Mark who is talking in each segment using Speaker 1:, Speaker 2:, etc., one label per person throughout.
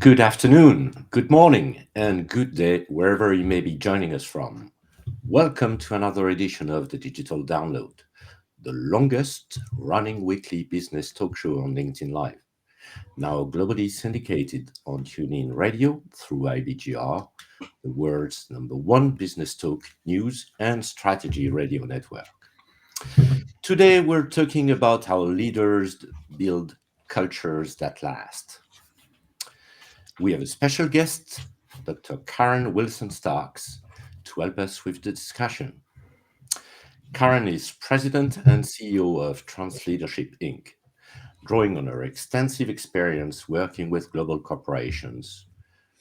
Speaker 1: Good afternoon, good morning, and good day wherever you may be joining us from. Welcome to another edition of the Digital Download, the longest running weekly business talk show on LinkedIn Live. Now globally syndicated on TuneIn Radio through IBGR, the world's #1 business talk, news, and strategy radio network. Today we're talking about how leaders build cultures that last. We have a special guest, Dr. Karen Wilson-Starks, to help us with the discussion. Karen is President and CEO of Trans Leadership Inc., drawing on her extensive experience working with global corporations,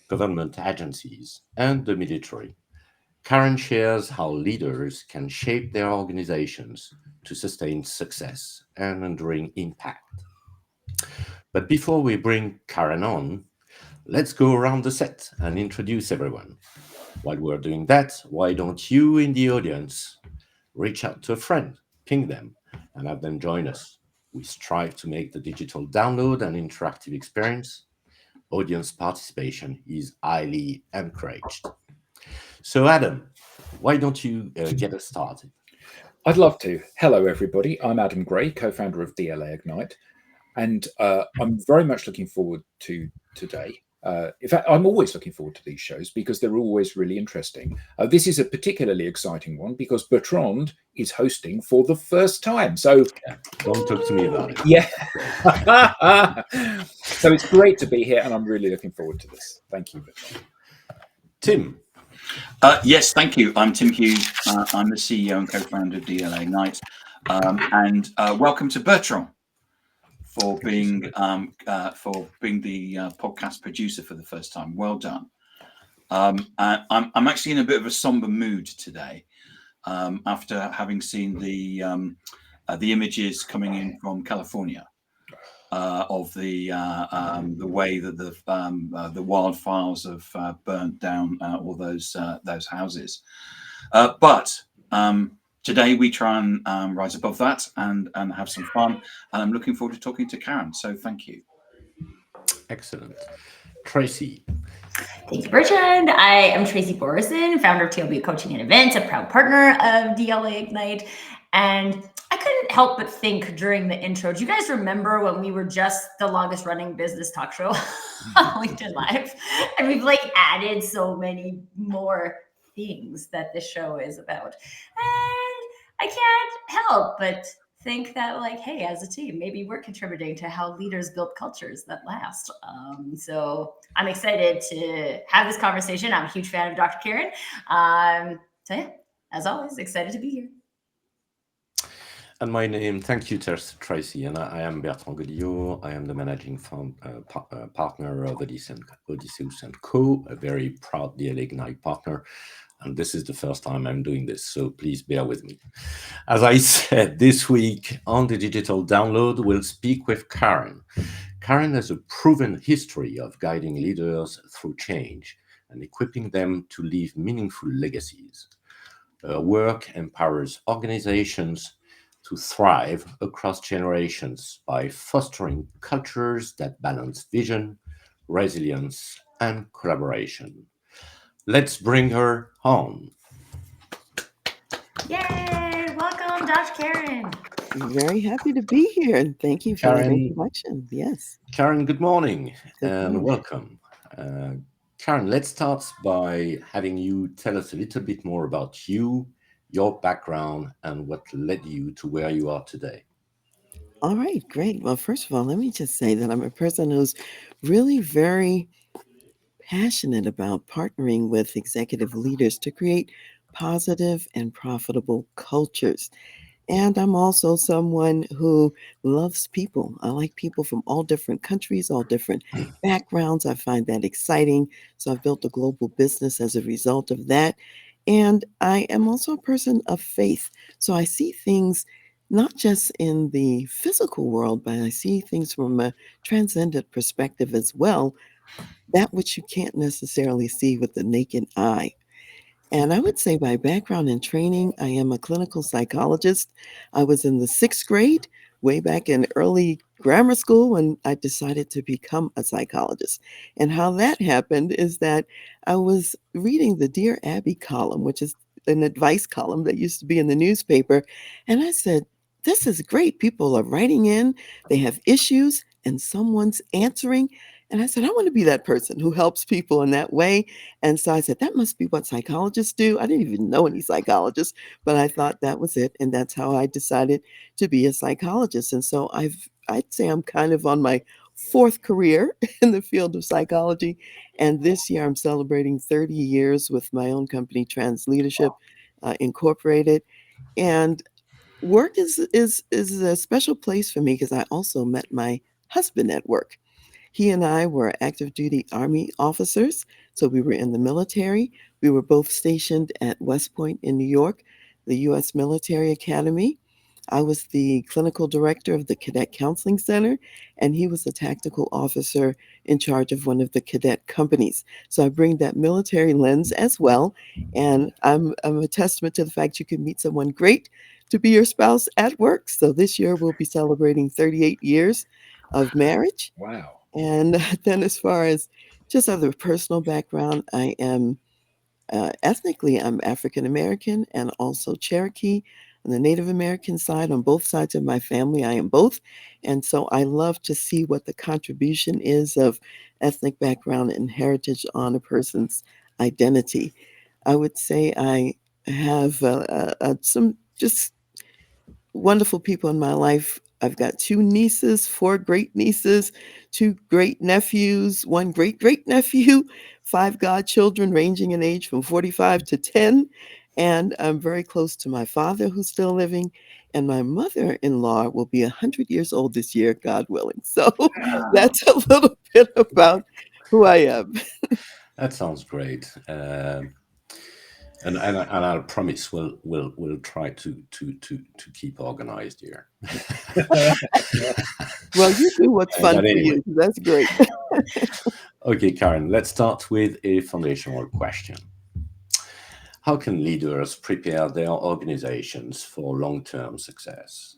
Speaker 1: government agencies, and the military. Karen shares how leaders can shape their organizations to sustain success and enduring impact. But before we bring Karen on, let's go around the set and introduce everyone. While we're doing that, why don't you in the audience reach out to a friend, ping them, and have them join us? We strive to make the digital download an interactive experience. Audience participation is highly encouraged. So, Adam, why don't you get us started?
Speaker 2: I'd love to. Hello, everybody. I'm Adam Gray, co-founder of DLA Ignite, and I'm very much looking forward to today. In fact, I'm always looking forward to these shows because they're always really interesting. This is a particularly exciting one because Bertrand is hosting for the first time. So
Speaker 1: don't talk to me about it.
Speaker 2: Yeah. So it's great to be here and I'm really looking forward to this. Thank you, Bertrand.
Speaker 1: Tim.
Speaker 3: Yes, thank you. I'm Tim Hughes. I'm the CEO and co-founder of DLA Ignite. And welcome to Bertrand for being the podcast producer for the first time. Well done. I'm actually in a bit of a somber mood today after having seen the images coming in from California of the way that the wildfires have burnt down all those houses. But today we try and rise above that and have some fun. And I'm looking forward to talking to Karen. So thank you.
Speaker 1: Excellent. Tracy.
Speaker 4: Thank you, Bertrand. I am Tracy Borison, founder of TLB Coaching and Events, a proud partner of DLA Ignite. And I couldn't help but think during the intro, do you guys remember when we were just the longest running business talk show on LinkedIn Live? And we've added so many more things that this show is about. And I can't help but think that hey, as a team, maybe we're contributing to how leaders build cultures that last. So I'm excited to have this conversation. I'm a huge fan of Dr. Karen. So yeah, as always, excited to be here.
Speaker 1: And my name, thank you, Tracy, and I am Bertrand Godillot. I am the managing partner of Odysseus & Co., a very proud DLA Ignite partner. And this is the first time I'm doing this, so please bear with me. As I said, this week on the Digital Download, we'll speak with Karen. Karen has a proven history of guiding leaders through change and equipping them to leave meaningful legacies. Her work empowers organizations to thrive across generations by fostering cultures that balance vision, resilience, and collaboration. Let's bring her on.
Speaker 4: Yay! Welcome, Dr. Karen.
Speaker 5: I'm very happy to be here, and thank you for the introduction. Yes.
Speaker 1: Karen, good morning and welcome. Karen, let's start by having you tell us a little bit more about you, your background, and what led you to where you are today.
Speaker 5: All right, great. Well, first of all, let me just say that I'm a person who's really very passionate about partnering with executive leaders to create positive and profitable cultures. And I'm also someone who loves people. I like people from all different countries, all different backgrounds. I find that exciting. So I've built a global business as a result of that. And I am also a person of faith. So I see things not just in the physical world, but I see things from a transcendent perspective as well, that which you can't necessarily see with the naked eye. And I would say by background and training, I am a clinical psychologist. I was in the 6th grade, way back in early grammar school when I decided to become a psychologist. And how that happened is that I was reading the Dear Abby column, which is an advice column that used to be in the newspaper. And I said, this is great. People are writing in, they have issues, and someone's answering. And I said, I want to be that person who helps people in that way. And so I said, that must be what psychologists do. I didn't even know any psychologists, but I thought that was it. And that's how I decided to be a psychologist. And so I'd say I'm kind of on my fourth career in the field of psychology. And this year I'm celebrating 30 years with my own company, Trans Leadership Incorporated. And work is a special place for me because I also met my husband at work. He and I were active duty Army officers, so we were in the military. We were both stationed at West Point in New York, the U.S. Military Academy. I was the clinical director of the Cadet Counseling Center, and he was a tactical officer in charge of one of the cadet companies. So I bring that military lens as well, and I'm a testament to the fact you can meet someone great to be your spouse at work. So this year we'll be celebrating 38 years of marriage.
Speaker 2: Wow.
Speaker 5: And then, as far as just other personal background, I am ethnically, I'm African American and also Cherokee on the Native American side. On both sides of my family, I am both. And so I love to see what the contribution is of ethnic background and heritage on a person's identity. I would say I have some just wonderful people in my life. I've got 2 nieces, 4 great nieces, 2 great nephews, 1 great great nephew, 5 godchildren ranging in age from 45 to 10. And I'm very close to my father who's still living. And my mother-in-law will be 100 years old this year, God willing. So that's a little bit about who I am.
Speaker 1: That sounds great. And I promise we'll try to keep organized here.
Speaker 5: Well, you do what's fun
Speaker 1: But
Speaker 5: for
Speaker 1: anyway,
Speaker 5: you. That's great.
Speaker 1: okay, Karen, let's start with a foundational question. How can leaders prepare their organizations for long-term success?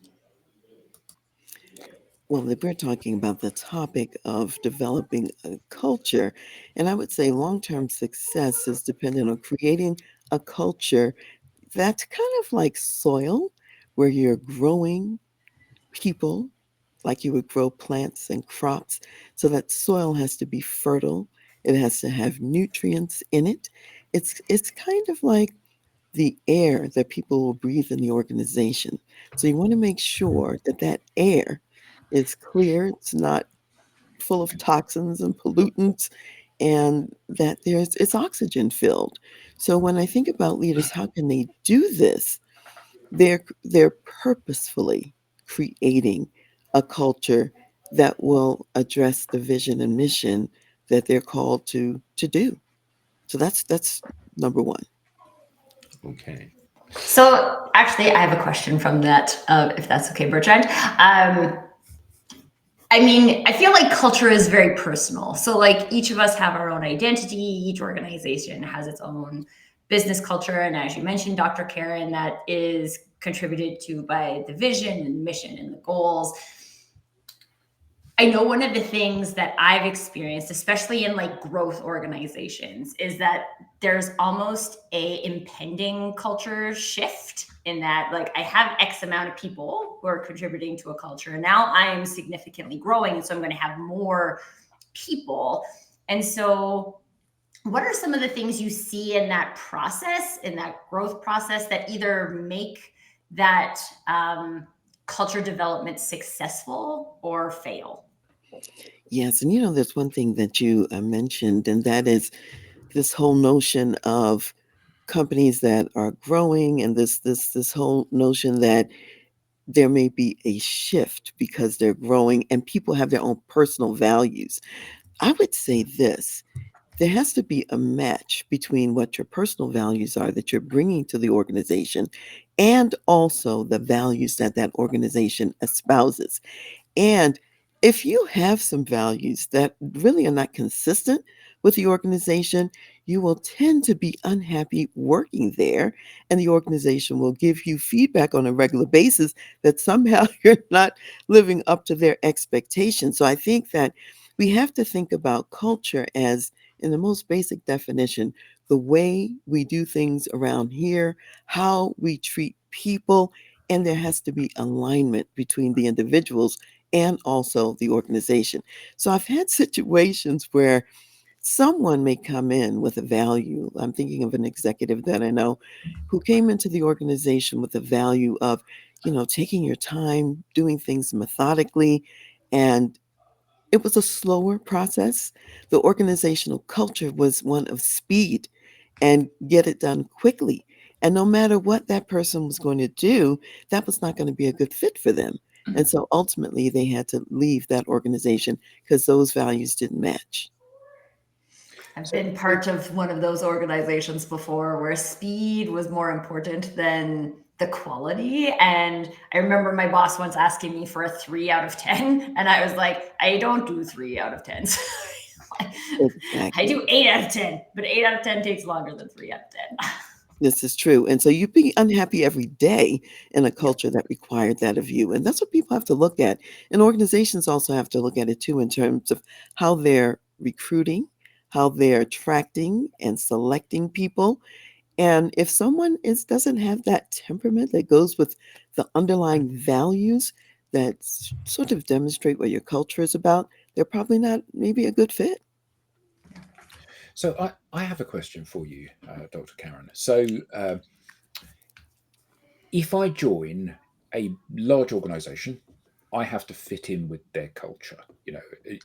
Speaker 5: Well, if we're talking about the topic of developing a culture, and I would say long term success is dependent on creating a culture that's kind of like soil, where you're growing people like you would grow plants and crops. So that soil has to be fertile, it has to have nutrients in it. It's kind of like the air that people will breathe in the organization. So you want to make sure that that air is clear, it's not full of toxins and pollutants, and that it's oxygen filled. So when I think about leaders, how can they do this? They're purposefully creating a culture that will address the vision and mission that they're called to do. So that's number one.
Speaker 1: Okay.
Speaker 4: So actually, I have a question from that, if that's okay, Bertrand. I mean, I feel like culture is very personal. So like each of us have our own identity. Each organization has its own business culture. And as you mentioned, Dr. Karen, that is contributed to by the vision and mission and the goals. I know one of the things that I've experienced, especially in like growth organizations, is that there's almost a impending culture shift in that like I have X amount of people who are contributing to a culture. And now I am significantly growing. And so I'm going to have more people. And so what are some of the things you see in that process, in that growth process, that either make that culture development successful or fail?
Speaker 5: Yes, and there's one thing that you mentioned, and that is this whole notion of companies that are growing, and this whole notion that there may be a shift because they're growing, and people have their own personal values. I would say this: there has to be a match between what your personal values are that you're bringing to the organization, and also the values that that organization espouses. And if you have some values that really are not consistent with the organization, you will tend to be unhappy working there, and the organization will give you feedback on a regular basis that somehow you're not living up to their expectations. So I think that we have to think about culture as, in the most basic definition, the way we do things around here, how we treat people, and there has to be alignment between the individuals and also the organization. So I've had situations where someone may come in with a value. I'm thinking of an executive that I know who came into the organization with the value of, taking your time, doing things methodically, and it was a slower process. The organizational culture was one of speed and get it done quickly. And no matter what that person was going to do, that was not going to be a good fit for them. And so ultimately, they had to leave that organization because those values didn't match.
Speaker 4: I've been part of one of those organizations before where speed was more important than the quality. And I remember my boss once asking me for a 3 out of 10. And I was like, I don't do 3 out of 10s. I
Speaker 5: Exactly.
Speaker 4: do 8 out of 10, but 8 out of 10 takes longer than 3 out of 10.
Speaker 5: This is true. And so you'd be unhappy every day in a culture that required that of you. And that's what people have to look at. And organizations also have to look at it too in terms of how they're recruiting, how they're attracting and selecting people. And if someone doesn't have that temperament that goes with the underlying values that sort of demonstrate what your culture is about, they're probably not maybe a good fit.
Speaker 2: So I have a question for you, Dr. Karen. So if I join a large organization, I have to fit in with their culture.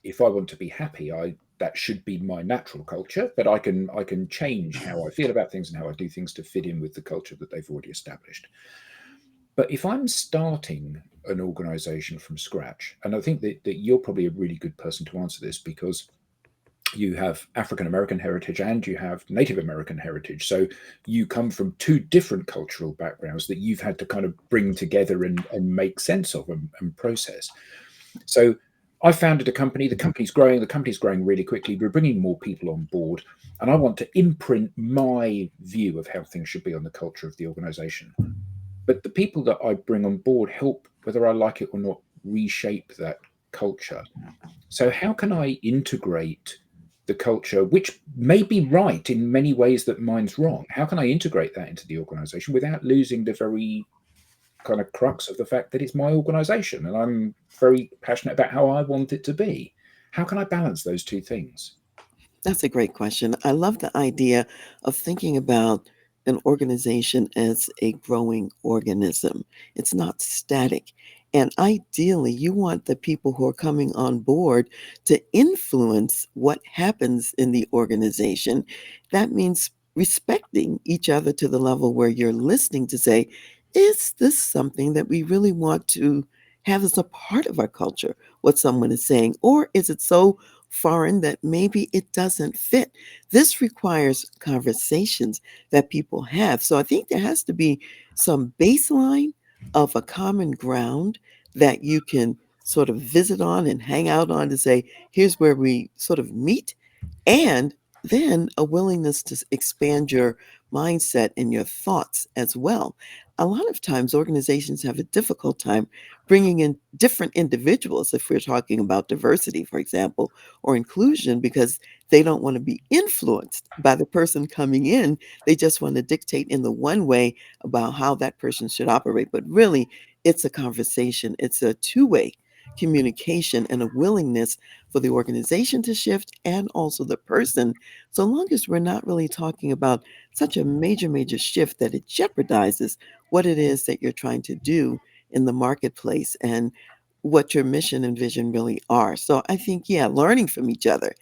Speaker 2: If I want to be happy, that should be my natural culture, but I can change how I feel about things and how I do things to fit in with the culture that they've already established. But if I'm starting an organization from scratch, and I think that you're probably a really good person to answer this because you have African American heritage and you have Native American heritage. So you come from two different cultural backgrounds that you've had to kind of bring together and make sense of and process. So I founded a company. The company's growing really quickly. We're bringing more people on board, and I want to imprint my view of how things should be on the culture of the organization. But the people that I bring on board help, whether I like it or not, reshape that culture. So how can I integrate the culture, which may be right in many ways that mine's wrong? How can I integrate that into the organization without losing the very kind of crux of the fact that it's my organization and I'm very passionate about how I want it to be? How can I balance those two things?
Speaker 5: That's a great question. I love the idea of thinking about an organization as a growing organism. It's not static. And ideally, you want the people who are coming on board to influence what happens in the organization. That means respecting each other to the level where you're listening to say, is this something that we really want to have as a part of our culture, what someone is saying? Or is it so foreign that maybe it doesn't fit? This requires conversations that people have. So I think there has to be some baseline of a common ground that you can sort of visit on and hang out on to say, here's where we sort of meet. And then a willingness to expand your mindset and your thoughts as well. A lot of times, organizations have a difficult time bringing in different individuals, if we're talking about diversity, for example, or inclusion, because they don't want to be influenced by the person coming in. They just want to dictate in the one way about how that person should operate. But really, it's a conversation, it's a two-way communication and a willingness for the organization to shift and also the person, so long as we're not really talking about such a major, major shift that it jeopardizes what it is that you're trying to do in the marketplace and what your mission and vision really are. So I think, yeah, learning from each other,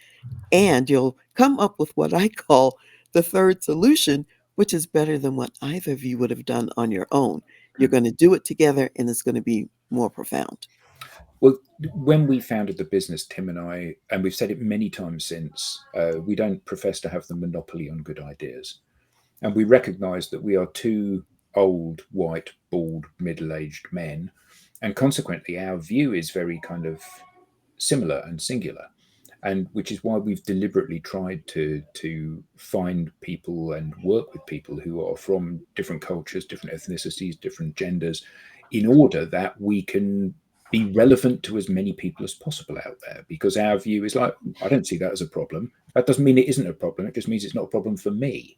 Speaker 5: and you'll come up with what I call the third solution, which is better than what either of you would have done on your own. You're going to do it together and it's going to be more profound.
Speaker 2: Well, when we founded the business, Tim and I, and we've said it many times since, we don't profess to have the monopoly on good ideas. And we recognize that we are two old, white, bald, middle aged men. And consequently, our view is very kind of similar and singular, and which is why we've deliberately tried to find people and work with people who are from different cultures, different ethnicities, different genders, in order that we can be relevant to as many people as possible out there. Because our view is like, I don't see that as a problem. That doesn't mean it isn't a problem. It just means it's not a problem for me.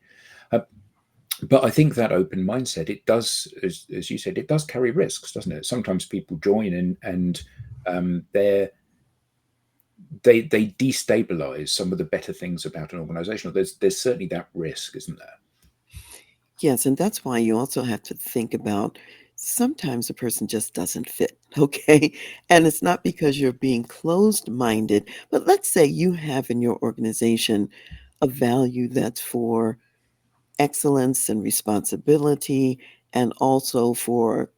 Speaker 2: But I think that open mindset, it does, as you said, it does carry risks, doesn't it? Sometimes people join and they destabilize some of the better things about an organization. There's certainly that risk, isn't there?
Speaker 5: Yes, and that's why you also have to think about sometimes a person just doesn't fit, okay? And it's not because you're being closed-minded, but let's say you have in your organization a value that's for excellence and responsibility and also for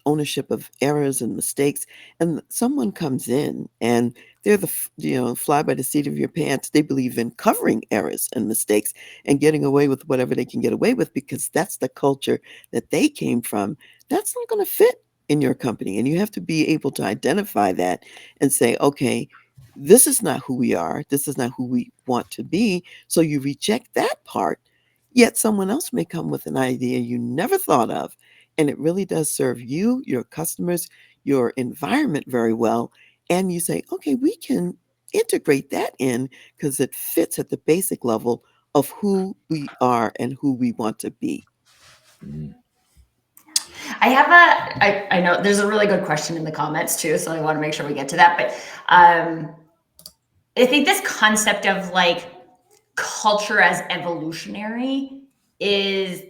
Speaker 5: ownership of errors and mistakes, and someone comes in and they're fly by the seat of your pants. They believe in covering errors and mistakes and getting away with whatever they can get away with because that's the culture that they came from. That's not going to fit in your company, and you have to be able to identify that and say, okay, this is not who we are, this is not who we want to be. So you reject that part, yet someone else may come with an idea you never thought of, and it really does serve you, your customers, your environment very well. And you say, okay, we can integrate that in because it fits at the basic level of who we are and who we want to be.
Speaker 2: Mm.
Speaker 4: I know there's a really good question in the comments too, so I want to make sure we get to that. But I think this concept of like culture as evolutionary is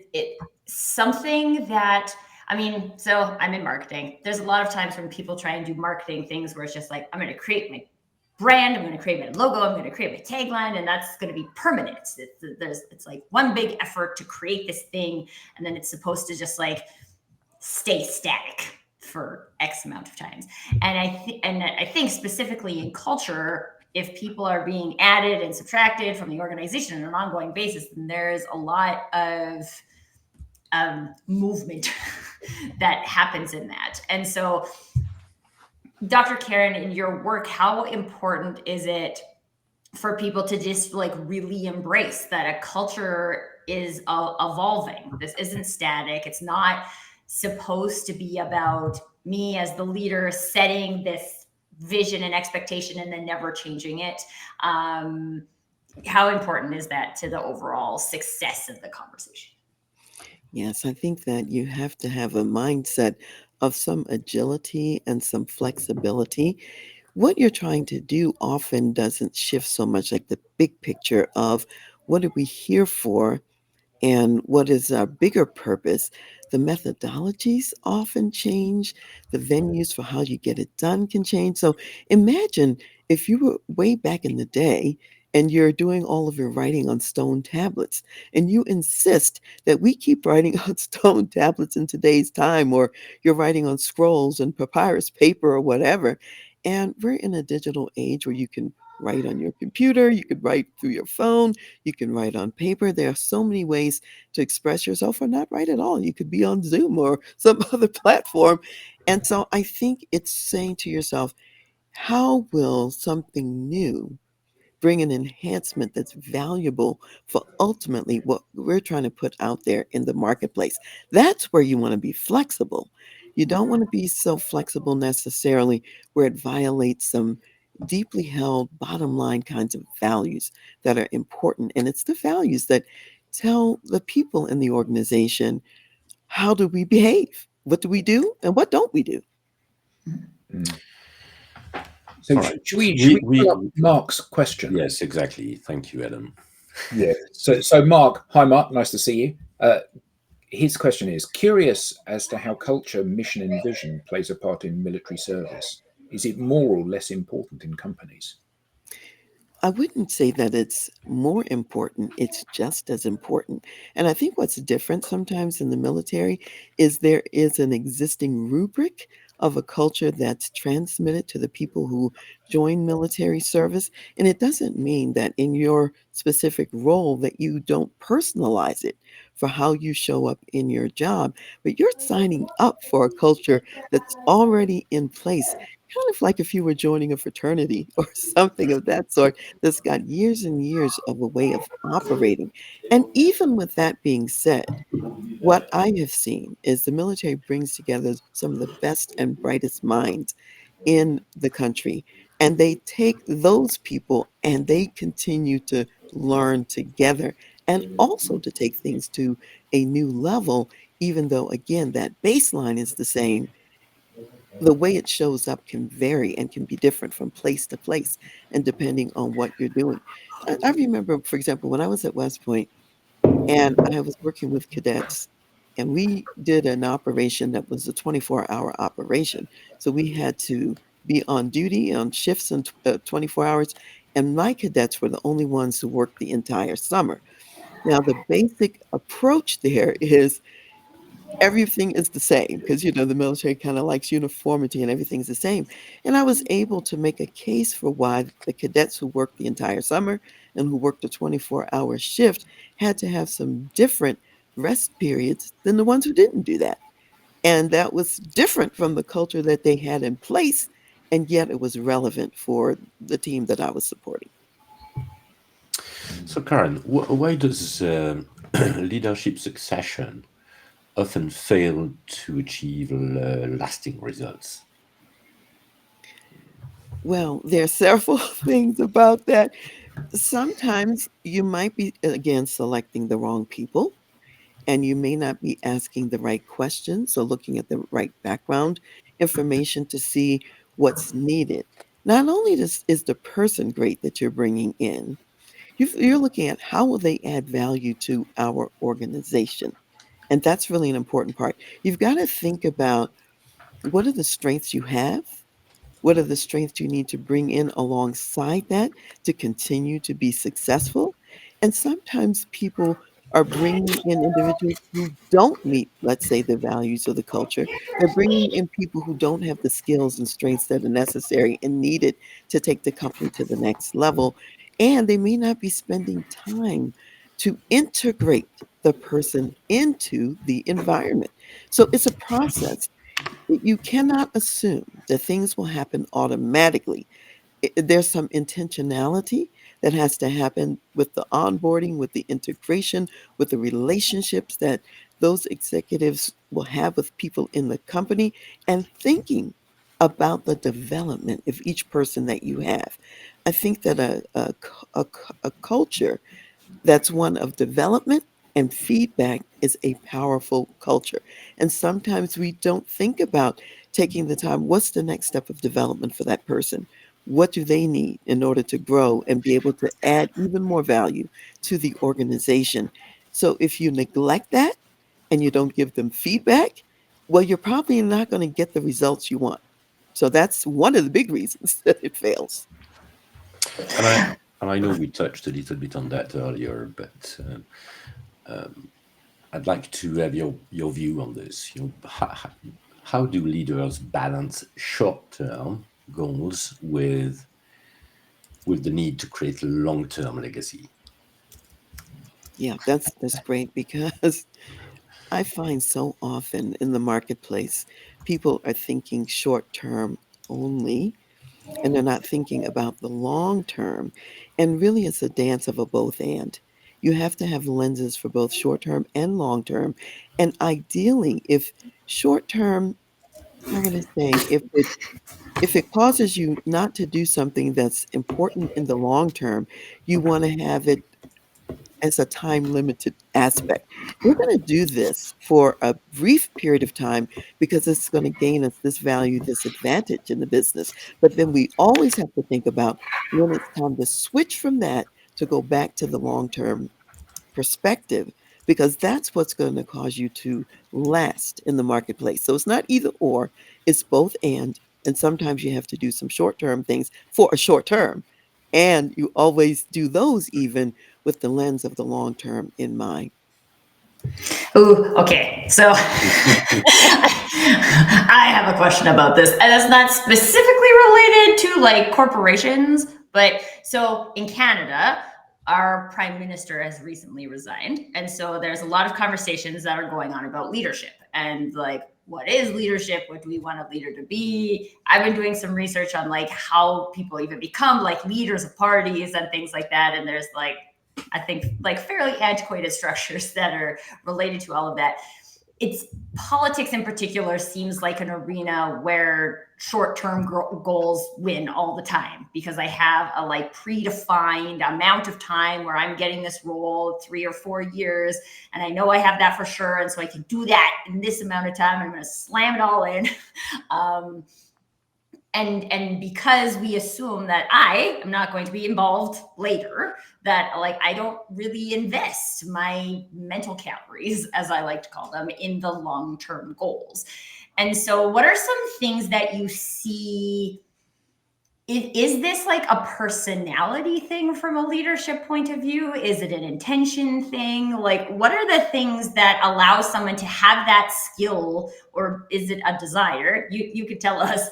Speaker 4: something that, I mean, so I'm in marketing. There's a lot of times when people try and do marketing things where it's just like, I'm going to create my brand, I'm going to create my logo, I'm going to create my tagline, and that's going to be permanent. It's like one big effort to create this thing, and then it's supposed to just like stay static for X amount of times. And I think specifically in culture, if people are being added and subtracted from the organization on an ongoing basis, then there's a lot of movement that happens in that. And so, Dr. Karen, in your work, how important is it for people to just like really embrace that a culture is evolving? This isn't static. It's not supposed to be about me as the leader setting this vision and expectation and then never changing it. How important is that to the overall success of the conversation?
Speaker 5: Yes, I think that you have to have a mindset of some agility and some flexibility. What you're trying to do often doesn't shift so much like the big picture of what are we here for and what is our bigger purpose. The methodologies often change, the venues for how you get it done can change. So imagine if you were way back in the day and you're doing all of your writing on stone tablets and you insist that we keep writing on stone tablets in today's time, or you're writing on scrolls and papyrus paper or whatever. And we're in a digital age where you can write on your computer, you could write through your phone, you can write on paper. There are so many ways to express yourself or not write at all. You could be on Zoom or some other platform. And so I think it's saying to yourself, how will something new bring an enhancement that's valuable for ultimately what we're trying to put out there in the marketplace? That's where you want to be flexible. You don't want to be so flexible necessarily where it violates some deeply held bottom line kinds of values that are important. And it's the values that tell the people in the organization, how do we behave? What do we do? And what don't we do?
Speaker 2: Mm. So
Speaker 1: All right.
Speaker 2: should we pull up Mark's question?
Speaker 1: Yes, exactly. Thank you, Adam.
Speaker 2: Yeah. So Mark, hi Mark, nice to see you. His question is curious as to how culture, mission, and vision plays a part in military service. Is it more or less important in companies?
Speaker 5: I wouldn't say that it's more important, it's just as important. And I think what's different sometimes in the military is there is an existing rubric of a culture that's transmitted to the people who join military service. And it doesn't mean that in your specific role that you don't personalize it for how you show up in your job, but you're signing up for a culture that's already in place, kind of like if you were joining a fraternity or something of that sort that's got years and years of a way of operating. And even with that being said, what I have seen is the military brings together some of the best and brightest minds in the country, and they take those people and they continue to learn together and also to take things to a new level, even though, again, that baseline is the same. The way it shows up can vary and can be different from place to place and depending on what you're doing. I remember, for example, when I was at West Point and I was working with cadets, and we did an operation that was a 24-hour operation. So we had to be on duty on shifts in 24 hours, and my cadets were the only ones who worked the entire summer. Now, the basic approach there is everything is the same because, the military kind of likes uniformity and everything's the same. And I was able to make a case for why the cadets who worked the entire summer and who worked a 24-hour shift had to have some different rest periods than the ones who didn't do that. And that was different from the culture that they had in place, and yet it was relevant for the team that I was supporting.
Speaker 1: So, Karen, why does leadership succession often fail to achieve lasting results?
Speaker 5: Well, there are several things about that. Sometimes you might be, again, selecting the wrong people, and you may not be asking the right questions or looking at the right background information to see what's needed. Not only is the person great that you're bringing in, you're looking at how will they add value to our organization. And that's really an important part. You've got to think about what are the strengths you have, what are the strengths you need to bring in alongside that to continue to be successful? And sometimes people are bringing in individuals who don't meet, let's say, the values of the culture. They're bringing in people who don't have the skills and strengths that are necessary and needed to take the company to the next level. And they may not be spending time to integrate the person into the environment. So it's a process. You cannot assume that things will happen automatically. There's some intentionality that has to happen with the onboarding, with the integration, with the relationships that those executives will have with people in the company, and thinking about the development of each person that you have. I think that a culture that's one of development and feedback is a powerful culture. And sometimes we don't think about taking the time. What's the next step of development for that person? What do they need in order to grow and be able to add even more value to the organization? So if you neglect that and you don't give them feedback, well, you're probably not going to get the results you want. So that's one of the big reasons that it fails.
Speaker 1: And I know we touched a little bit on that earlier, but I'd like to have your view on this. How do leaders balance short-term goals with the need to create long-term legacy?
Speaker 5: Yeah, that's great because I find so often in the marketplace, people are thinking short term only, and they're not thinking about the long term. And really, it's a dance of a both and. You have to have lenses for both short term and long term. And ideally, if short term, how would I say, if it causes you not to do something that's important in the long term, you want to have it as a time limited aspect. We're going to do this for a brief period of time because it's going to gain us this value, this advantage in the business. But then we always have to think about when it's time to switch from that to go back to the long term perspective, because that's what's going to cause you to last in the marketplace. So it's not either or, it's both and. And sometimes you have to do some short term things for a short term. And you always do those even with the lens of the long term in mind.
Speaker 4: Ooh, okay. So I have a question about this, and it's not specifically related to like corporations, but so in Canada, our prime minister has recently resigned. And so there's a lot of conversations that are going on about leadership and like what is leadership? What do we want a leader to be? I've been doing some research on like how people even become like leaders of parties and things like that. And there's like, I think like fairly antiquated structures that are related to all of that. It's politics in particular seems like an arena where short-term goals win all the time, because I have a like predefined amount of time where I'm getting this role 3 or 4 years, and I know I have that for sure, and so I can do that in this amount of time. I'm going to slam it all in. And because we assume that I am not going to be involved later, that like I don't really invest my mental calories, as I like to call them, in the long-term goals. And so what are some things that you see? Is this like a personality thing from a leadership point of view? Is it an intention thing? Like, what are the things that allow someone to have that skill, or is it a desire? You could tell us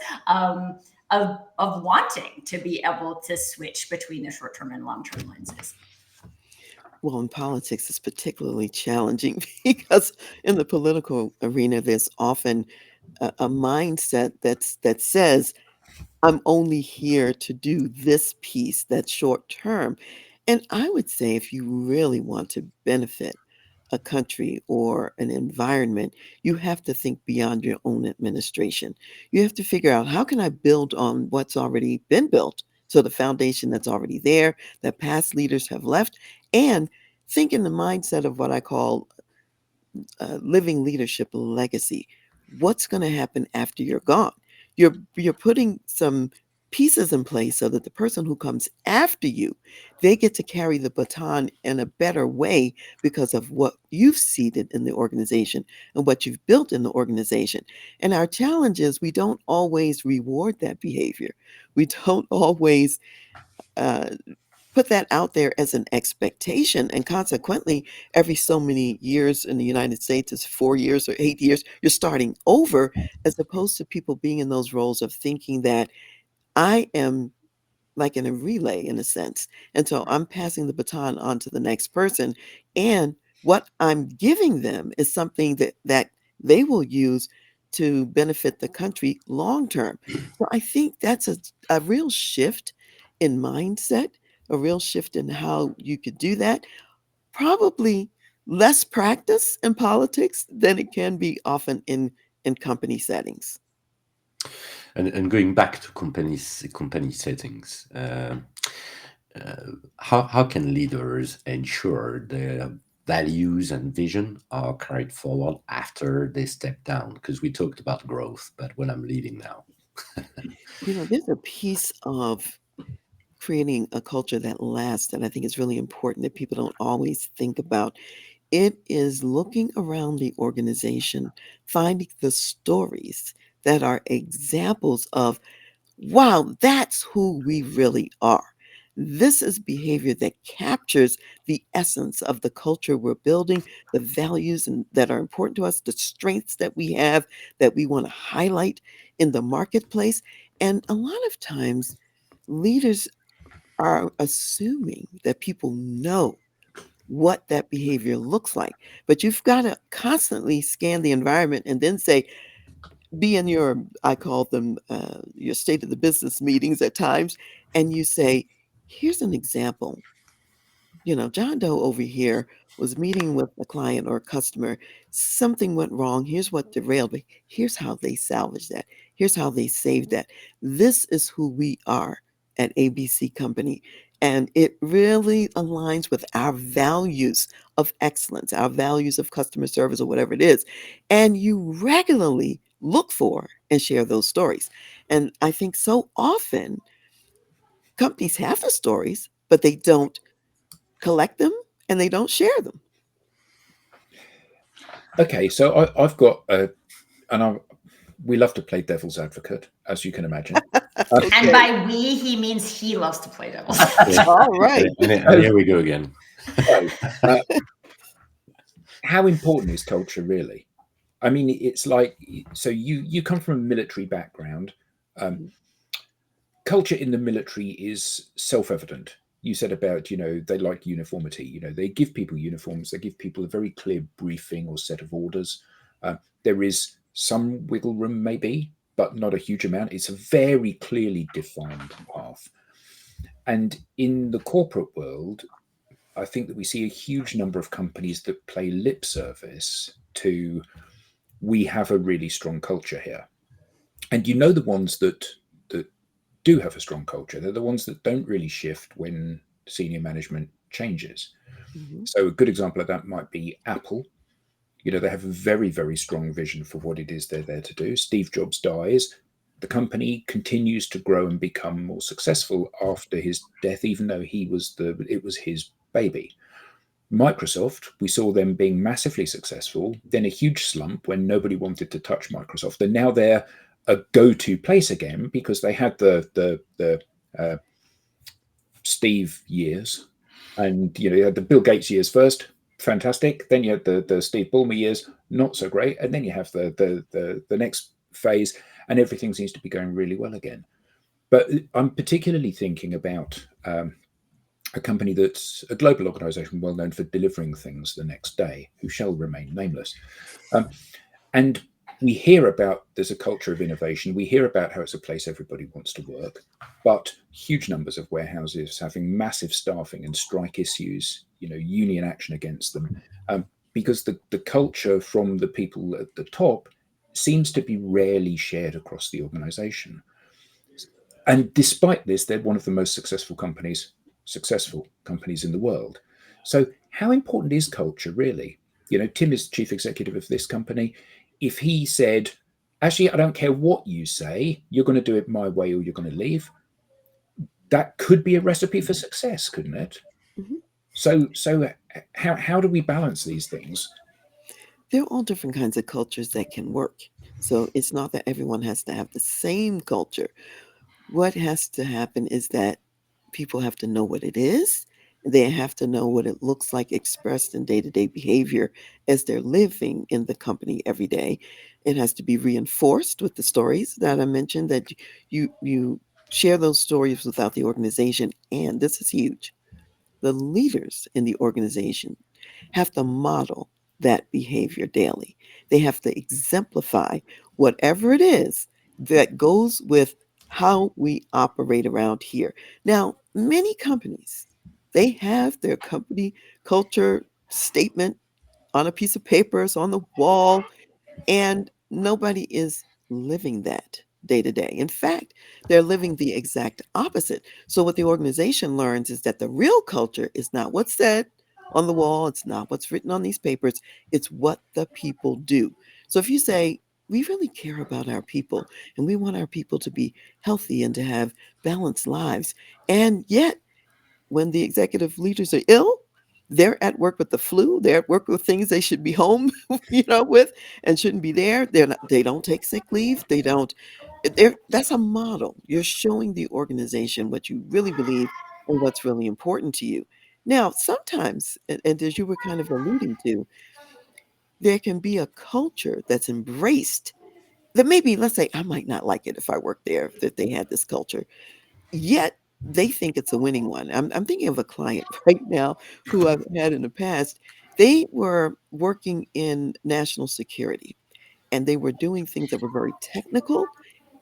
Speaker 4: of wanting to be able to switch between the short-term and long-term lenses.
Speaker 5: Well, in politics, it's particularly challenging because in the political arena, there's often a mindset that says, I'm only here to do this piece that's short term. And I would say if you really want to benefit a country or an environment, you have to think beyond your own administration. You have to figure out, how can I build on what's already been built? So the foundation that's already there, that past leaders have left, and think in the mindset of what I call living leadership legacy. What's going to happen after you're gone? You're putting some pieces in place so that the person who comes after you, they get to carry the baton in a better way because of what you've seeded in the organization and what you've built in the organization. And our challenge is we don't always reward that behavior. We don't always put that out there as an expectation. And consequently, every so many years in the United States, it's 4 years or 8 years, you're starting over, as opposed to people being in those roles of thinking that I am like in a relay in a sense. And so I'm passing the baton on to the next person. And what I'm giving them is something that they will use to benefit the country long term. So I think that's a real shift in mindset, a real shift in how you could do that. Probably less practice in politics than it can be often in company settings.
Speaker 1: And going back to company settings, how can leaders ensure their values and vision are carried forward after they step down? Because we talked about growth, but when I'm leaving now.
Speaker 5: There's a piece of creating a culture that lasts that I think is really important that people don't always think about. It is looking around the organization, finding the stories that are examples of, wow, that's who we really are. This is behavior that captures the essence of the culture we're building, the values that are important to us, the strengths that we have that we want to highlight in the marketplace. And a lot of times, leaders are assuming that people know what that behavior looks like. But you've got to constantly scan the environment and then say, be in your, I call them your state of the business meetings at times, and you say, here's an example. John Doe over here was meeting with a client or a customer. Something went wrong. Here's what derailed, but here's how they salvaged that. Here's how they saved that. This is who we are at ABC Company. And it really aligns with our values of excellence, our values of customer service, or whatever it is. And you regularly look for and share those stories. And I think so often companies have the stories, but they don't collect them and they don't share them.
Speaker 2: Okay, so I've got we love to play devil's advocate, as you can imagine.
Speaker 5: Okay.
Speaker 4: And by we, he means he loves to play devil's
Speaker 5: All right.
Speaker 1: And here we go again.
Speaker 2: How important is culture really? I mean, it's like, so you come from a military background. Culture in the military is self-evident. You said about, they like uniformity. They give people uniforms. They give people a very clear briefing or set of orders. There is some wiggle room maybe, but not a huge amount. It's a very clearly defined path. And in the corporate world, I think that we see a huge number of companies that play lip service to, we have a really strong culture here. And you know, the ones that do have a strong culture, they're the ones that don't really shift when senior management changes.
Speaker 5: Mhm.
Speaker 2: So a good example of that might be Apple. You know, they have a very, very strong vision for what it is they're there to do. Steve Jobs dies. The company continues to grow and become more successful after his death, even though it was his baby. Microsoft, we saw them being massively successful, then a huge slump when nobody wanted to touch Microsoft. And now they're a go-to place again because they had the Steve years, and you had the Bill Gates years first, fantastic. Then you had the Steve Ballmer years, not so great, and then you have the next phase, and everything seems to be going really well again. But I'm particularly thinking about a company that's a global organization well known for delivering things the next day, who shall remain nameless. And we hear about there's a culture of innovation. We hear about how it's a place everybody wants to work, but huge numbers of warehouses having massive staffing and strike issues, union action against them, because the culture from the people at the top seems to be rarely shared across the organization. And despite this, they're one of the most successful companies in the world. So how important is culture really? Tim is chief executive of this company. If he said, actually, I don't care what you say, you're going to do it my way or you're going to leave, that could be a recipe for success, couldn't it?
Speaker 5: Mhm.
Speaker 2: So how do we balance these things?
Speaker 5: There are all different kinds of cultures that can work. So it's not that everyone has to have the same culture. What has to happen is that people have to know what it is. They have to know what it looks like expressed in day-to-day behavior as they're living in the company every day. It has to be reinforced with the stories that I mentioned, that you share those stories without the organization. And this is huge. The leaders in the organization have to model that behavior daily. They have to exemplify whatever it is that goes with how we operate around here. Now, many companies, they have their company culture statement on a piece of paper, it's on the wall, and nobody is living that day to day. In fact, they're living the exact opposite. So, what the organization learns is that the real culture is not what's said on the wall, it's not what's written on these papers, it's what the people do. So, if you say, we really care about our people and we want our people to be healthy and to have balanced lives, and yet when the executive leaders are ill, they're at work with the flu, they're at work with things they should be home, with, and shouldn't be there. They don't take sick leave. They don't. That's a model. You're showing the organization what you really believe and what's really important to you. Now, sometimes, and as you were kind of alluding to, there can be a culture that's embraced that maybe, let's say, I might not like it if I worked there, that they had this culture. Yet they think it's a winning one. I'm thinking of a client right now who I've had in the past. They were working in national security, and they were doing things that were very technical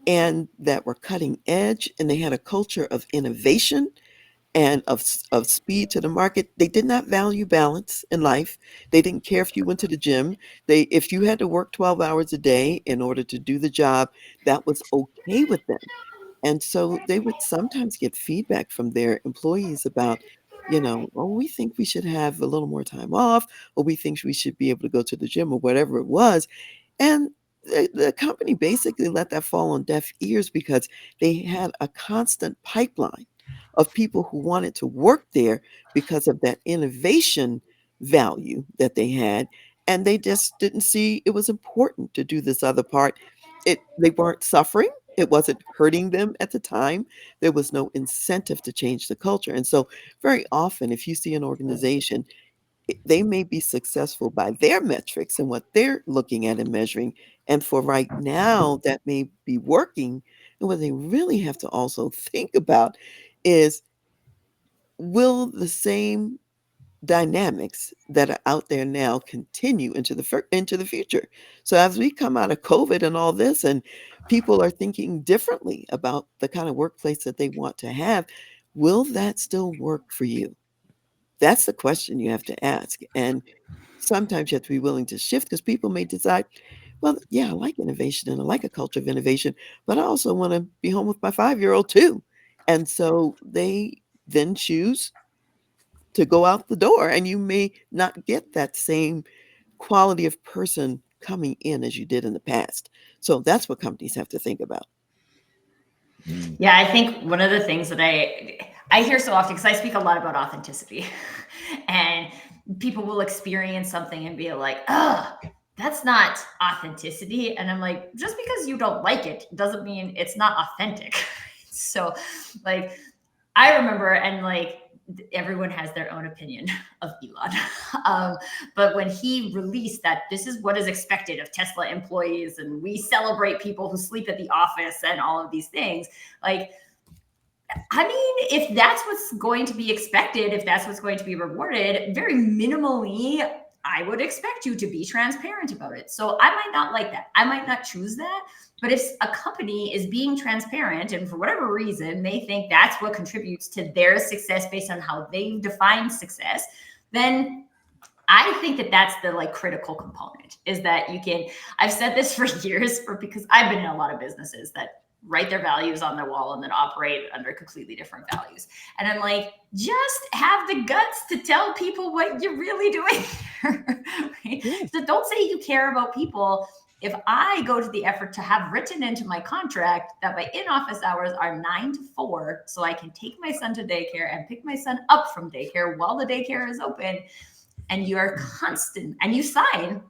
Speaker 5: and that were cutting edge, and they had a culture of innovation and of speed to the market. They did not value balance in life. They didn't care if you went to the gym. If you had to work 12 hours a day in order to do the job, that was okay with them. And so they would sometimes get feedback from their employees about, "Oh, we think we should have a little more time off, or we think we should be able to go to the gym," or whatever it was. And the company basically let that fall on deaf ears because they had a constant pipeline of people who wanted to work there because of that innovation value that they had. And they just didn't see it was important to do this other part. They weren't suffering. It wasn't hurting them at the time. There was no incentive to change the culture. And so very often, if you see an organization, they may be successful by their metrics and what they're looking at and measuring. And for right now, that may be working. And what they really have to also think about is, will the same dynamics that are out there now continue into the future. So as we come out of COVID and all this, and people are thinking differently about the kind of workplace that they want to have, will that still work for you? That's the question you have to ask. And sometimes you have to be willing to shift, because people may decide, well, yeah, I like innovation and I like a culture of innovation, but I also want to be home with my 5-year-old too. And so they then choose to go out the door, and you may not get that same quality of person coming in as you did in the past. So that's what companies have to think about.
Speaker 4: Yeah, I think one of the things that I hear so often, because I speak a lot about authenticity, and people will experience something and be like, "Oh, that's not authenticity," and I'm like, just because you don't like it doesn't mean it's not authentic. So, like, I remember, and like, everyone has their own opinion of Elon. But when he released that this is what is expected of Tesla employees, and we celebrate people who sleep at the office and all of these things, like, I mean, if that's what's going to be expected, if that's what's going to be rewarded, very minimally, I would expect you to be transparent about it. So I might not like that. I might not choose that. But if a company is being transparent, and for whatever reason, they think that's what contributes to their success based on how they define success, then I think that that's the like critical component, is that you can, I've said this for years, because I've been in a lot of businesses that write their values on their wall and then operate under completely different values. And I'm like, just have the guts to tell people what you're really doing. Right?
Speaker 5: Yeah.
Speaker 4: So don't say you care about people. If I go to the effort to have written into my contract that my in-office hours are 9 to 4, so I can take my son to daycare and pick my son up from daycare while the daycare is open, and you are constant, and you sign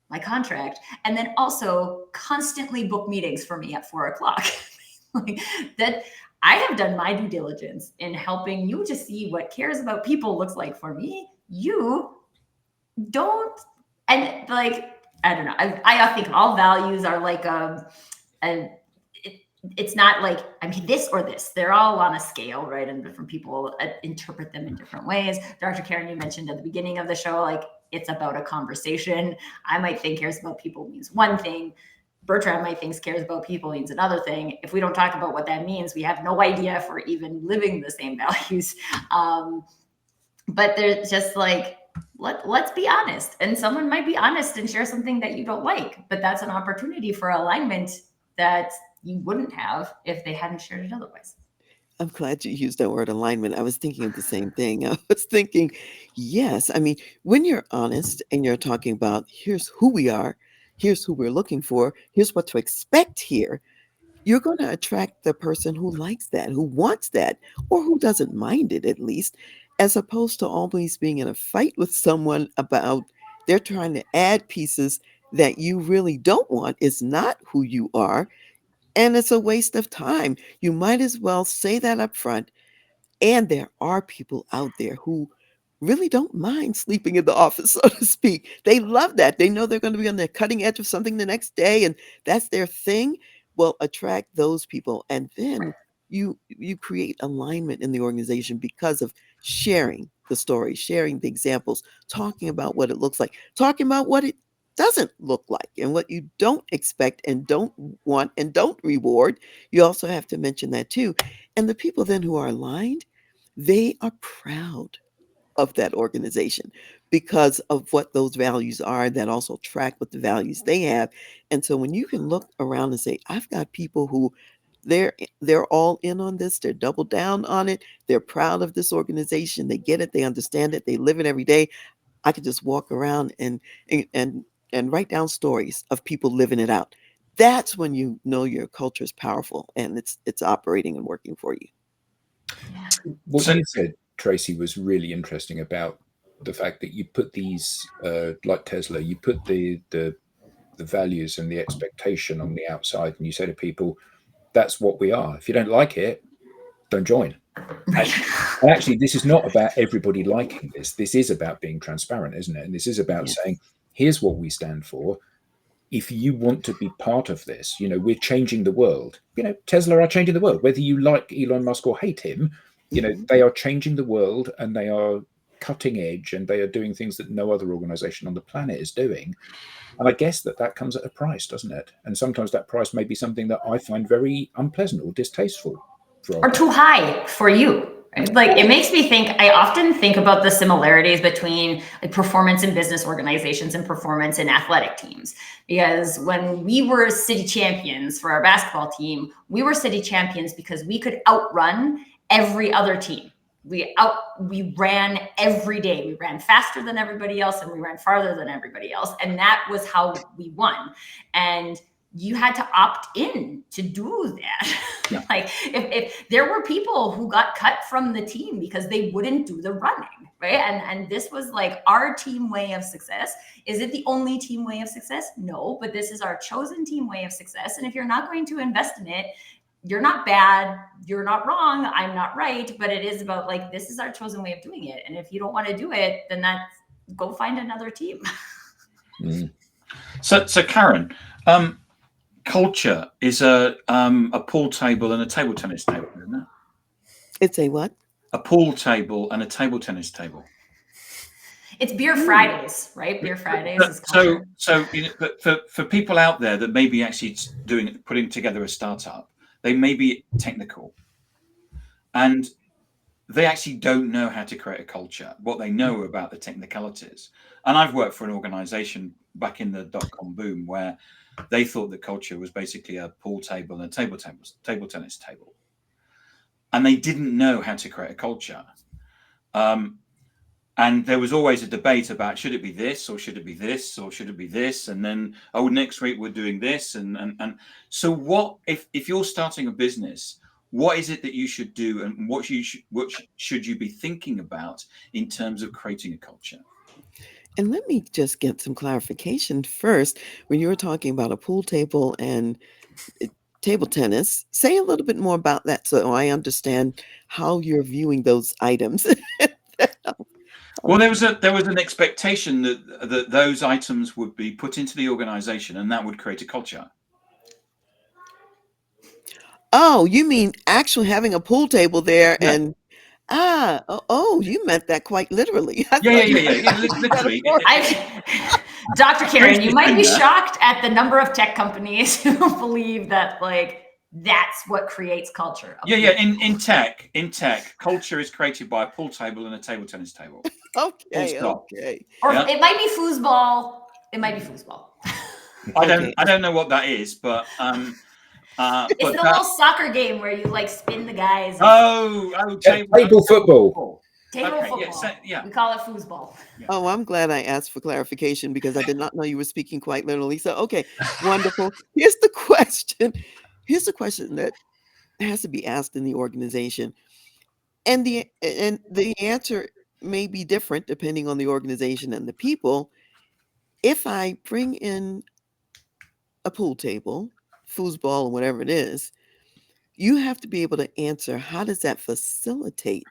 Speaker 4: my contract, and then also constantly book meetings for me at 4 o'clock. Like that, I have done my due diligence in helping you to see what cares about people looks like for me. You don't, and like, I don't know. I think all values are like it's not like, I mean, this or this. They're all on a scale, right? And different people interpret them in different ways. Dr. Karen, you mentioned at the beginning of the show, like, it's about a conversation. I might think cares about people means one thing. Bertrand might think cares about people means another thing. If we don't talk about what that means, we have no idea if we're even living the same values. But there's just like, let's be honest. And someone might be honest and share something that you don't like, but that's an opportunity for alignment that you wouldn't have if they hadn't shared it otherwise.
Speaker 5: I'm glad you used that word alignment. I was thinking of the same thing. I was thinking, yes, I mean, when you're honest and you're talking about here's who we are, here's who we're looking for, here's what to expect here, you're going to attract the person who likes that, who wants that, or who doesn't mind it at least, as opposed to always being in a fight with someone about they're trying to add pieces that you really don't want. Is not who you are. And it's a waste of time. You might as well say that up front. And there are people out there who really don't mind sleeping in the office, so to speak. They love that. They know they're going to be on the cutting edge of something the next day, and that's their thing. Well, attract those people, and then you create alignment in the organization because of sharing the story, sharing the examples, talking about what it looks like, talking about what it doesn't look like, and what you don't expect and don't want and don't reward. You also have to mention that too. And the people then who are aligned, they are proud of that organization because of what those values are that also track with the values they have. And so when you can look around and say, I've got people who they're all in on this, they're double down on it, they're proud of this organization, they get it, they understand it, they live it every day. I could just walk around and write down stories of people living it out. That's when you know your culture is powerful and it's operating and working for you.
Speaker 2: What you said, Tracy, was really interesting about the fact that you put these, like Tesla, you put the values and the expectation on the outside, and you say to people, "That's what we are. If you don't like it, don't join." And actually, this is not about everybody liking this. This is about being transparent, isn't it? And this is about saying, "Here's what we stand for. If you want to be part of this, we're changing the world. Tesla are changing the world. Whether you like Elon Musk or hate him, they are changing the world, and they are cutting edge, and they are doing things that no other organization on the planet is doing. And I guess that comes at a price, doesn't it? And sometimes that price may be something that I find very unpleasant or distasteful.
Speaker 4: Or too high for you. Right? Like, it makes me think, I often think about the similarities between like performance in business organizations and performance in athletic teams. Because when we were city champions for our basketball team, we were city champions because we could outrun every other team. We ran every day. We ran faster than everybody else, and we ran farther than everybody else. And that was how we won. And you had to opt in to do that.
Speaker 3: Yeah.
Speaker 4: Like, if there were people who got cut from the team because they wouldn't do the running, right? And this was like our team way of success. Is it the only team way of success? No, but this is our chosen team way of success. And if you're not going to invest in it, you're not bad, you're not wrong, I'm not right, but it is about like, this is our chosen way of doing it. And if you don't want to do it, then go find another team.
Speaker 3: So Karen, culture is a pool table and a table tennis table, isn't it?
Speaker 5: It's a what?
Speaker 3: A pool table and a table tennis table.
Speaker 4: It's Beer Fridays, right? Beer Fridays is culture.
Speaker 3: So but for people out there that may be actually putting together a startup, they may be technical, and they actually don't know how to create a culture. What they know about the technicalities. And I've worked for an organization back in the .com boom where they thought that culture was basically a pool table and a table tennis table. And they didn't know how to create a culture. And there was always a debate about, should it be this, or should it be this, or should it be this? And then, next week we're doing this. And so what, if you're starting a business, what is it that you should do, and what should you be thinking about in terms of creating a culture?
Speaker 5: And let me just get some clarification first. When you were talking about a pool table and table tennis, say a little bit more about that so I understand how you're viewing those items.
Speaker 3: Well, there was an expectation that those items would be put into the organization, and that would create a culture.
Speaker 5: Oh, you mean actually having a pool table there?
Speaker 3: Yeah.
Speaker 5: And you meant that quite literally.
Speaker 3: Yeah. Literally.
Speaker 4: Dr. Karen, you might be shocked at the number of tech companies who believe that like that's what creates culture.
Speaker 3: Yeah. In tech, culture is created by a pool table and a table tennis table.
Speaker 5: Okay.
Speaker 4: Or it might be foosball. It might be foosball.
Speaker 3: I don't know what that is, but
Speaker 4: it's the little soccer game where you like spin the guys.
Speaker 2: Table football.
Speaker 4: Table football. Yeah. We call it foosball.
Speaker 5: Yeah. Oh, I'm glad I asked for clarification because I did not know you were speaking quite literally. So, okay, wonderful. Here's the question that has to be asked in the organization. And the answer may be different depending on the organization and the people. If I bring in a pool table, foosball, or whatever it is, you have to be able to answer, how does that facilitate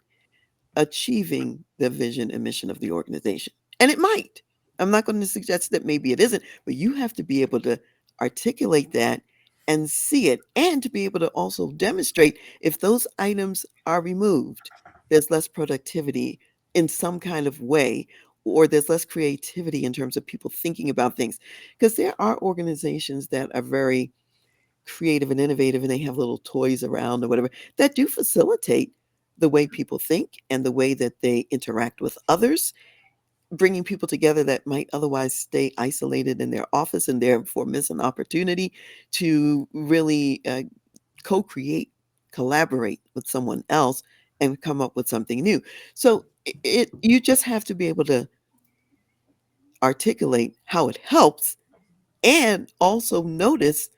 Speaker 5: achieving the vision and mission of the organization? And it might. I'm not going to suggest that maybe it isn't, but you have to be able to articulate that and see it, and to be able to also demonstrate if those items are removed, there's less productivity in some kind of way, or there's less creativity in terms of people thinking about things. Because there are organizations that are very creative and innovative, and they have little toys around or whatever that do facilitate the way people think and the way that they interact with others, bringing people together that might otherwise stay isolated in their office and therefore miss an opportunity to really co-create, collaborate with someone else and come up with something new. So you just have to be able to articulate how it helps and also notice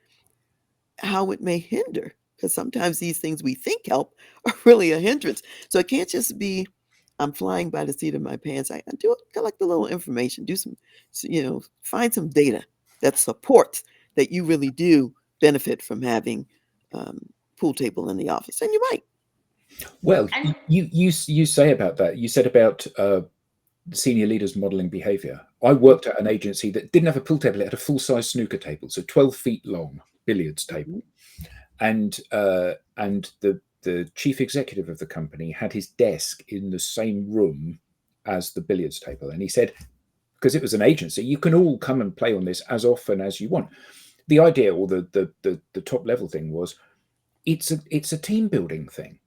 Speaker 5: how it may hinder, because sometimes these things we think help are really a hindrance. So it can't just be, I'm flying by the seat of my pants. I do collect a little information, do some, find some data that supports that you really do benefit from having pool table in the office, and you might.
Speaker 2: Well, you say about that. You said about senior leaders modeling behavior. I worked at an agency that didn't have a pool table; it had a full-size snooker table, so 12 feet long billiards table, and the chief executive of the company had his desk in the same room as the billiards table. And he said, because it was an agency, you can all come and play on this as often as you want. The idea, or the top level thing, was it's a team building thing.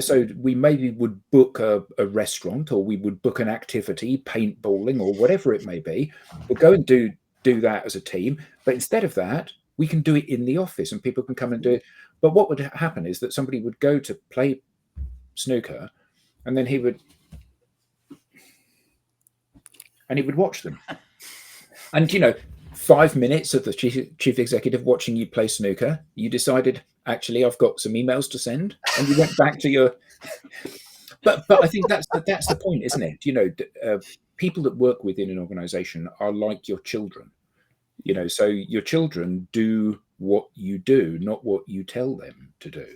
Speaker 2: So we maybe would book a restaurant, or we would book an activity, paintballing or whatever it may be. We'll go and do that as a team. But instead of that, we can do it in the office and people can come and do it. But what would happen is that somebody would go to play snooker, and then he would watch them. And 5 minutes of the chief executive watching you play snooker, you decided, actually, I've got some emails to send, and you went back to your. But I think that's the point, isn't it? People that work within an organization are like your children. So your children do what you do, not what you tell them to do.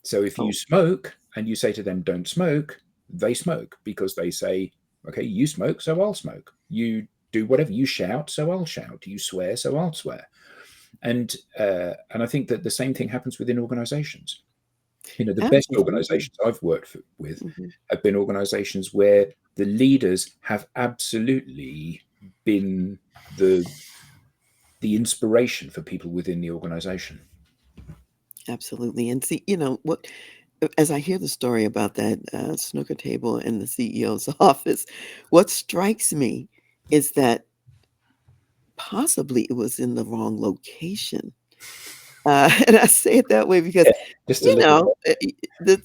Speaker 2: So if you smoke and you say to them, don't smoke, they smoke, because they say, okay, you smoke, so I'll smoke. You do whatever. You shout, so I'll shout. You swear, so I'll swear. And I think that the same thing happens within organizations. The best organizations I've worked with have been organizations where the leaders have absolutely been the inspiration for people within the organization.
Speaker 5: Absolutely. And see, what, as I hear the story about that snooker table in the CEO's office, what strikes me is that possibly it was in the wrong location. And I say it that way because, the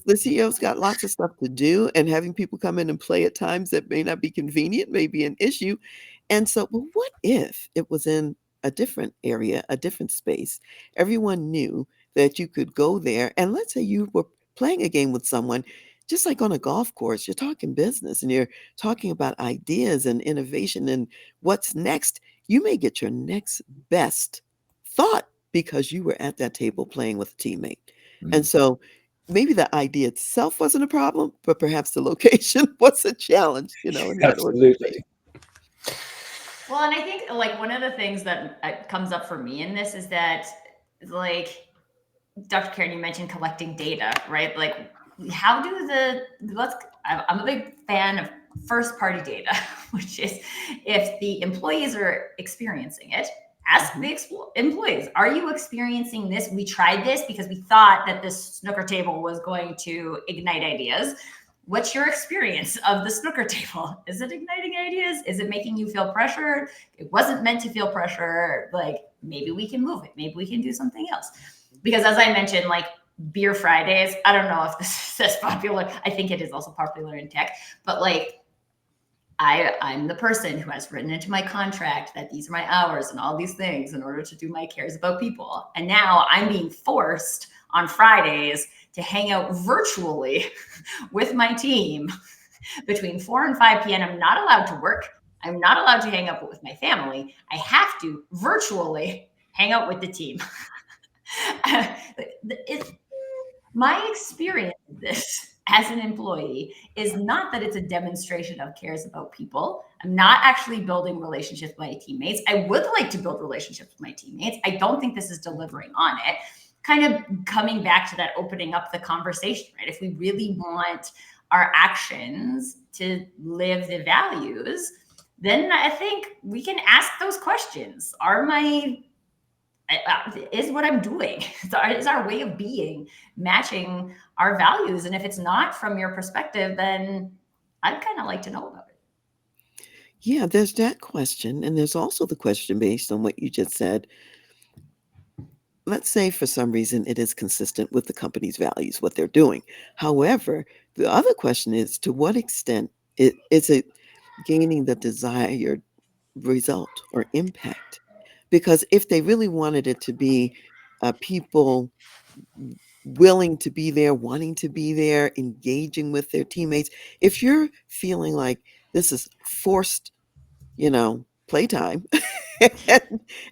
Speaker 5: CEO's got lots of stuff to do, and having people come in and play at times that may not be convenient may be an issue. And so, well, what if it was in a different area, a different space? Everyone knew that you could go there, and let's say you were playing a game with someone, just like on a golf course, you're talking business and you're talking about ideas and innovation and what's next. You may get your next best thought because you were at that table playing with a teammate. And so maybe the idea itself wasn't a problem, but perhaps the location was a challenge, in that organization.
Speaker 4: Well, and I think one of the things that comes up for me in this is that Dr. Karen, you mentioned collecting data, right? How do I'm a big fan of first party data, which is if the employees are experiencing it, ask the employees, are you experiencing this? We tried this because we thought that this snooker table was going to ignite ideas. What's your experience of the snooker table? Is it igniting ideas? Is it making you feel pressured? It wasn't meant to feel pressure. Maybe we can move it. Maybe we can do something else. Because as I mentioned, Beer Fridays, I don't know if this is popular. I think it is also popular in tech, but I'm the person who has written into my contract that these are my hours and all these things in order to do my cares about people. And now I'm being forced on Fridays to hang out virtually with my team between 4 and 5 p.m. I'm not allowed to work. I'm not allowed to hang out with my family. I have to virtually hang out with the team. My experience with this as an employee is not that it's a demonstration of cares about people. I'm not actually building relationships with my teammates. I would like to build relationships with my teammates. I don't think this is delivering on it. Kind of coming back to that opening up the conversation, right? If we really want our actions to live the values, then I think we can ask those questions. Is what I'm doing, is our way of being matching our values? And if it's not from your perspective, then I'd kind of like to know about it.
Speaker 5: Yeah, there's that question. And there's also the question based on what you just said. Let's say for some reason it is consistent with the company's values, what they're doing. However, the other question is, to what extent is it gaining the desired result or impact? Because if they really wanted it to be people willing to be there, wanting to be there, engaging with their teammates, if you're feeling like this is forced, playtime,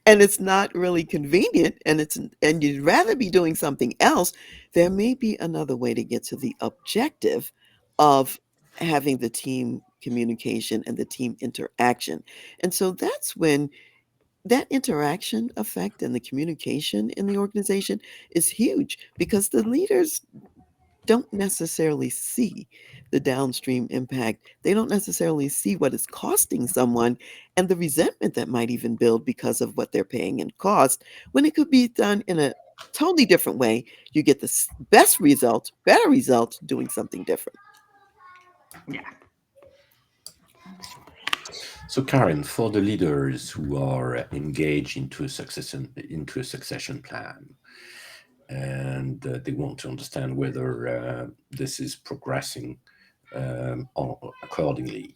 Speaker 5: and it's not really convenient, and you'd rather be doing something else, there may be another way to get to the objective of having the team communication and the team interaction. And so that's when that interaction effect and the communication in the organization is huge, because the leaders don't necessarily see the downstream impact. They don't necessarily see what it's costing someone and the resentment that might even build because of what they're paying in cost when it could be done in a totally different way. You get the best results, better results doing something different.
Speaker 4: Yeah.
Speaker 1: So, Karen, for the leaders who are engaged into a succession plan, and they want to understand whether this is progressing accordingly,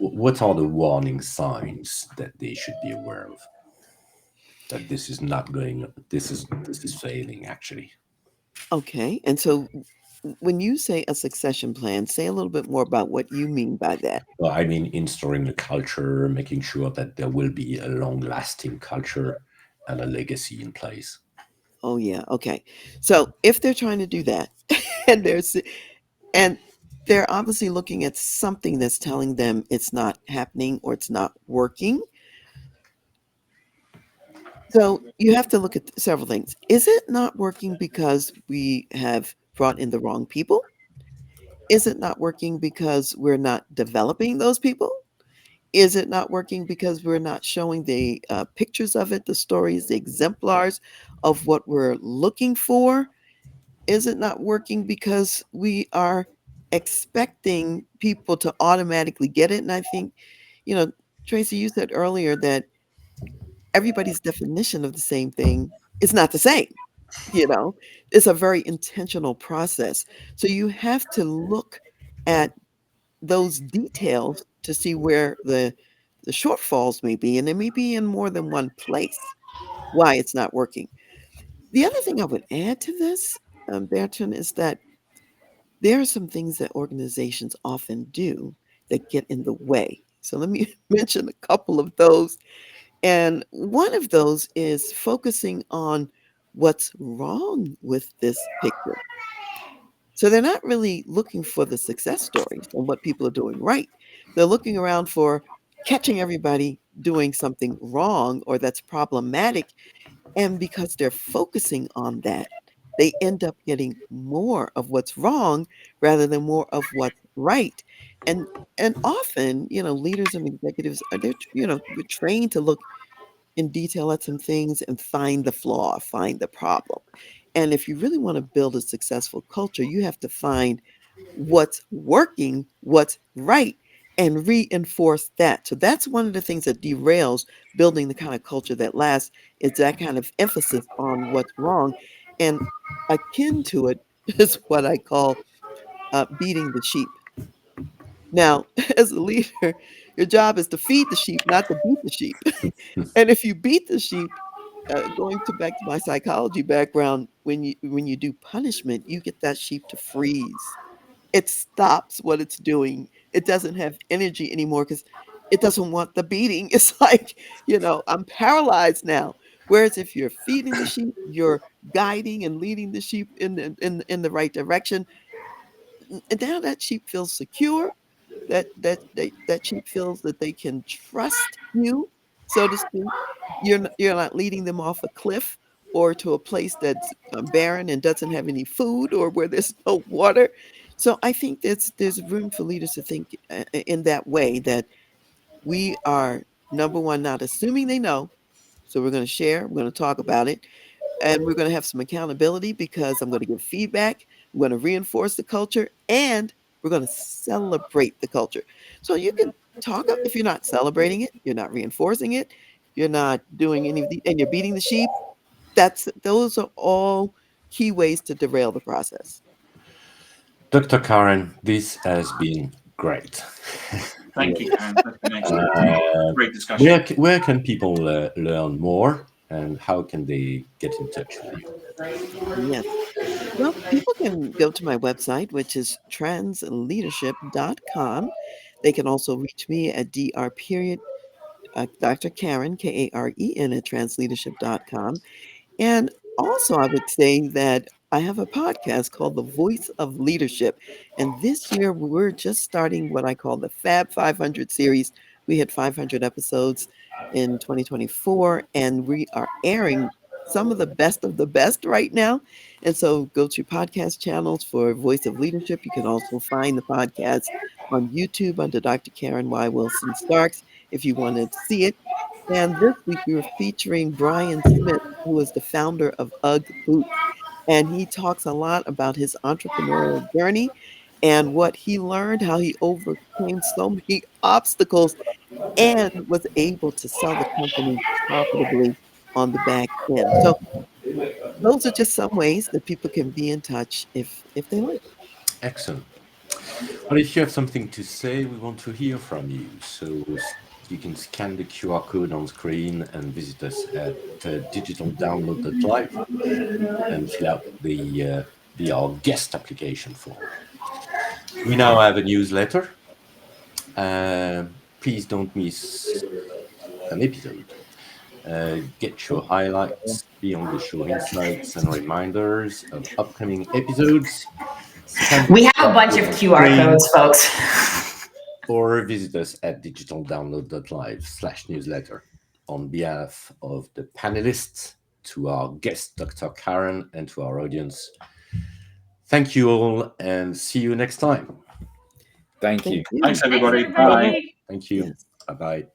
Speaker 1: what are the warning signs that they should be aware of? That this is not going. This is failing actually.
Speaker 5: Okay. And so when you say a succession plan, say a little bit more about what you mean by that.
Speaker 1: Well, I mean, installing the culture, making sure that there will be a long-lasting culture and a legacy in place.
Speaker 5: Oh yeah. Okay. So if they're trying to do that and and they're obviously looking at something that's telling them it's not happening or it's not working. So you have to look at several things. Is it not working because we have brought in the wrong people? Is it not working because we're not developing those people? Is it not working because we're not showing the pictures of it, the stories, the exemplars of what we're looking for? Is it not working because we are expecting people to automatically get it? And I think, you know, Tracy, you said earlier that everybody's definition of the same thing is not the same. You know, it's a very intentional process. So you have to look at those details to see where the shortfalls may be, and they may be in more than one place why it's not working. The other thing I would add to this, Bertrand, is that there are some things that organizations often do that get in the way. So let me mention a couple of those. And one of those is focusing on what's wrong with this picture. So they're not really looking for the success stories and what people are doing right. They're looking around for catching everybody doing something wrong or that's problematic. And because they're focusing on that, they end up getting more of what's wrong rather than more of what's right. And and often, leaders and executives are we're trained to look in detail at some things and find the flaw, find the problem. And if you really want to build a successful culture, you have to find what's working, what's right, and reinforce that. So that's one of the things that derails building the kind of culture that lasts is that kind of emphasis on what's wrong. And akin to it is what I call beating the sheep. Now, as a leader, your job is to feed the sheep, not to beat the sheep. And if you beat the sheep, back to my psychology background, when you do punishment, you get that sheep to freeze. It stops what it's doing. It doesn't have energy anymore because it doesn't want the beating. It's like, I'm paralyzed now. Whereas if you're feeding the sheep, you're guiding and leading the sheep in the right direction. And now that sheep feels secure, that sheep feels that they can trust you, so to speak. You're not leading them off a cliff or to a place that's barren and doesn't have any food or where there's no water. So I think there's room for leaders to think in that way, that we are, number one, not assuming they know. So we're going to share, we're going to talk about it, and we're going to have some accountability because I'm going to give feedback. I'm going to reinforce the culture, and we're going to celebrate the culture. So you can talk if you're not celebrating it, you're not reinforcing it, you're not doing any of the, and you're beating the sheep. Those are all key ways to derail the process.
Speaker 1: Dr. Karen, this has been great.
Speaker 3: Thank you, Karen. That's been excellent. Great discussion.
Speaker 1: Where can people learn more, and how can they get in touch with you?
Speaker 5: Yes. Well, people can go to my website, which is transleadership.com. They can also reach me at dr period Dr. Karen, Karen, at transleadership.com. And also, I would say that I have a podcast called The Voice of Leadership. And this year, we're just starting what I call the Fab 500 series. We had 500 episodes in 2024, and we are airing some of the best right now. And so go to podcast channels for Voice of Leadership. You can also find the podcast on YouTube under Dr. Karen Y. Wilson Starks if you want to see it. And this week we were featuring Brian Smith, who is the founder of UGG Boots. And he talks a lot about his entrepreneurial journey and what he learned, how he overcame so many obstacles and was able to sell the company profitably on the back end. So those are just some ways that people can be in touch if they like.
Speaker 1: Excellent. Well, if you have something to say, we want to hear from you. So you can scan the QR code on screen and visit us at digitaldownload.live and fill out our guest application form. We now have a newsletter. Please don't miss an episode. Get your highlights, beyond the show insights, and reminders of upcoming episodes.
Speaker 4: We have a bunch of QR codes, folks.
Speaker 1: Or visit us at digitaldownload.live/newsletter. On behalf of the panelists, to our guest, Dr. Karen, and to our audience, thank you all and see you next time.
Speaker 2: Thank you.
Speaker 3: Thanks, everybody. Bye.
Speaker 1: Thank you.
Speaker 5: Yes.
Speaker 1: Bye-bye.